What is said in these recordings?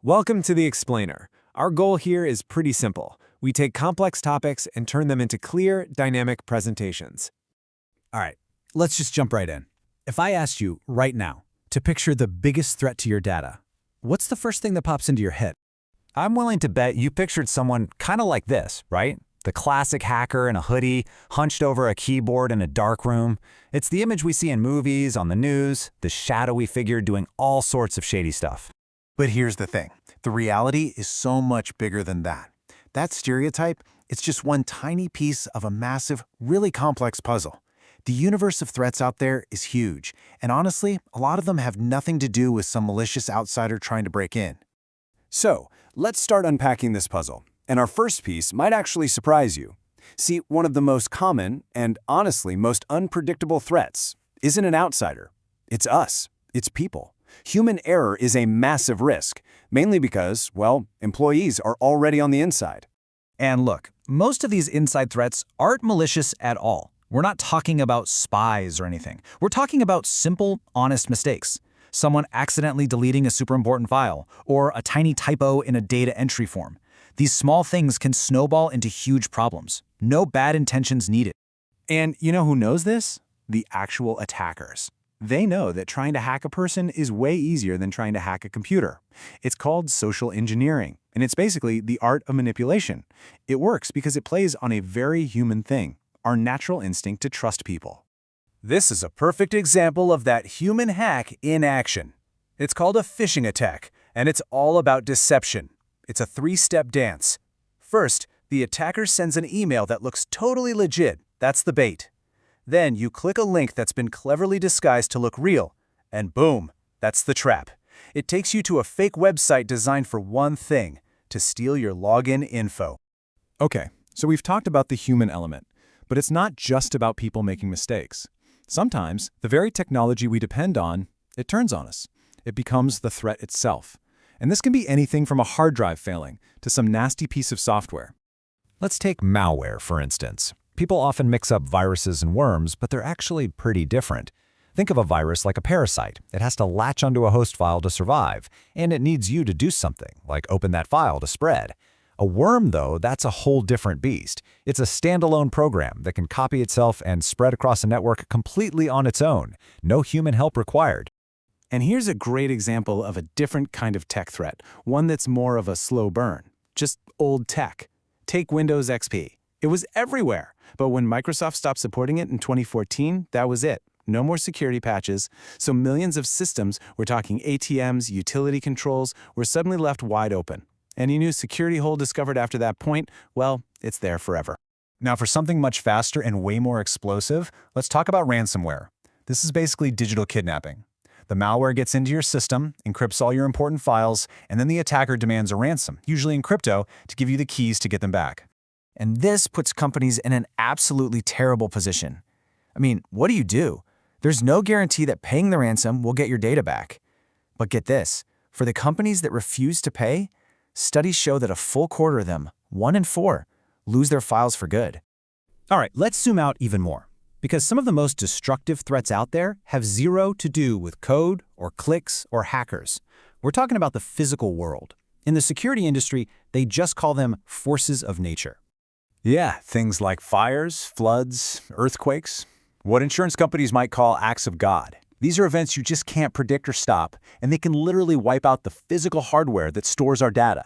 Welcome to the Explainer. Our goal here is pretty simple. We take complex topics and turn them into clear, dynamic presentations. All right, let's just jump right in. If I asked you right now to picture the biggest threat to your data, what's the first thing that pops into your head? I'm willing to bet you pictured someone kind of like this, right? The classic hacker in a hoodie, hunched over a keyboard in a dark room. It's the image we see in movies, on the news, the shadowy figure doing all sorts of shady stuff. But here's the thing. The reality is so much bigger than that. That stereotype, it's just one tiny piece of a massive, really complex puzzle. The universe of threats out there is huge, and honestly, a lot of them have nothing to do with some malicious outsider trying to break in. So, let's start unpacking this puzzle. And our first piece might actually surprise you. See, one of the most common and honestly most unpredictable threats isn't an outsider. It's us. It's people. Human error is a massive risk, mainly because, well, employees are already on the inside. And look, most of these inside threats aren't malicious at all. We're not talking about spies or anything. We're talking about simple, honest mistakes. Someone accidentally deleting a super important file, or a tiny typo in a data entry form. These small things can snowball into huge problems. No bad intentions needed. And you know who knows this? The actual attackers. They know that trying to hack a person is way easier than trying to hack a computer. It's called social engineering, and it's basically the art of manipulation. It works because it plays on a very human thing, our natural instinct to trust people. This is a perfect example of that human hack in action. It's called a phishing attack, and it's all about deception. It's a three-step dance. First, the attacker sends an email that looks totally legit. That's the bait. Then you click a link that's been cleverly disguised to look real, and boom, that's the trap. It takes you to a fake website designed for one thing, to steal your login info. Okay, so we've talked about the human element, but it's not just about people making mistakes. Sometimes, the very technology we depend on, it turns on us. It becomes the threat itself. And this can be anything from a hard drive failing to some nasty piece of software. Let's take malware, for instance. People often mix up viruses and worms, but they're actually pretty different. Think of a virus like a parasite. It has to latch onto a host file to survive, and it needs you to do something, like open that file to spread. A worm, though, that's a whole different beast. It's a standalone program that can copy itself and spread across a network completely on its own. No human help required. And here's a great example of a different kind of tech threat, one that's more of a slow burn. Just old tech. Take Windows XP. It was everywhere. But when Microsoft stopped supporting it in 2014, that was it. No more security patches. So millions of systems, we're talking ATMs, utility controls, were suddenly left wide open. Any new security hole discovered after that point, well, it's there forever. Now for something much faster and way more explosive, let's talk about ransomware. This is basically digital kidnapping. The malware gets into your system, encrypts all your important files, and then the attacker demands a ransom, usually in crypto, to give you the keys to get them back. And this puts companies in an absolutely terrible position. I mean, what do? There's no guarantee that paying the ransom will get your data back. But get this, for the companies that refuse to pay, studies show that a full quarter of them, 1 in 4, lose their files for good. All right, let's zoom out even more, because some of the most destructive threats out there have zero to do with code or clicks or hackers. We're talking about the physical world. In the security industry, they just call them forces of nature. Yeah, things like fires, floods, earthquakes, what insurance companies might call acts of God. These are events you just can't predict or stop, and they can literally wipe out the physical hardware that stores our data.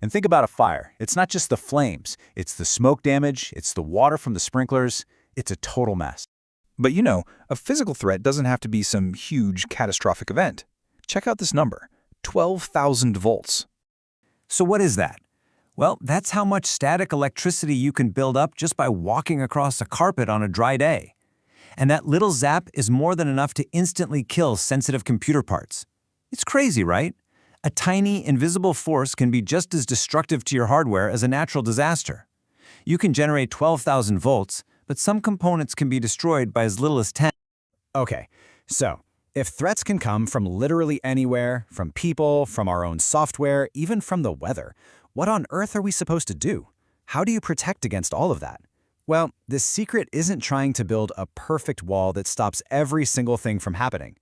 And think about a fire. It's not just the flames. It's the smoke damage. It's the water from the sprinklers. It's a total mess. But you know, a physical threat doesn't have to be some huge catastrophic event. Check out this number, 12,000 volts. So what is that? Well, that's how much static electricity you can build up just by walking across a carpet on a dry day. And that little zap is more than enough to instantly kill sensitive computer parts. It's crazy, right? A tiny, invisible force can be just as destructive to your hardware as a natural disaster. You can generate 12,000 volts, but some components can be destroyed by as little as 10. Okay, so if threats can come from literally anywhere, from people, from our own software, even from the weather, what on earth are we supposed to do? How do you protect against all of that? Well, the secret isn't trying to build a perfect wall that stops every single thing from happening.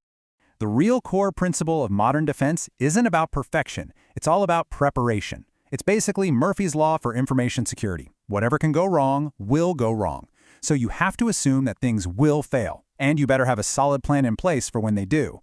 The real core principle of modern defense isn't about perfection. It's all about preparation. It's basically Murphy's Law for information security. Whatever can go wrong will go wrong. So you have to assume that things will fail, and you better have a solid plan in place for when they do.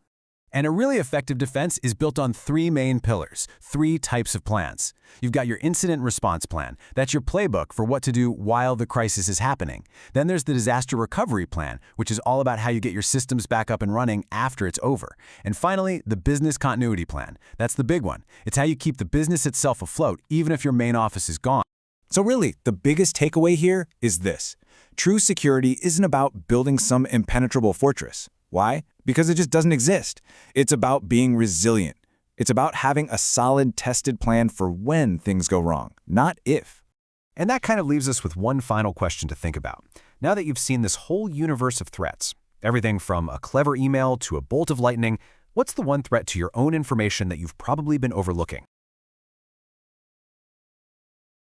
And a really effective defense is built on three main pillars, three types of plans. You've got your incident response plan. That's your playbook for what to do while the crisis is happening. Then there's the disaster recovery plan, which is all about how you get your systems back up and running after it's over. And finally, the business continuity plan. That's the big one. It's how you keep the business itself afloat, even if your main office is gone. So really, the biggest takeaway here is this. True security isn't about building some impenetrable fortress. Why? Because it just doesn't exist. It's about being resilient. It's about having a solid, tested plan for when things go wrong, not if. And that kind of leaves us with one final question to think about. Now that you've seen this whole universe of threats, everything from a clever email to a bolt of lightning, what's the one threat to your own information that you've probably been overlooking?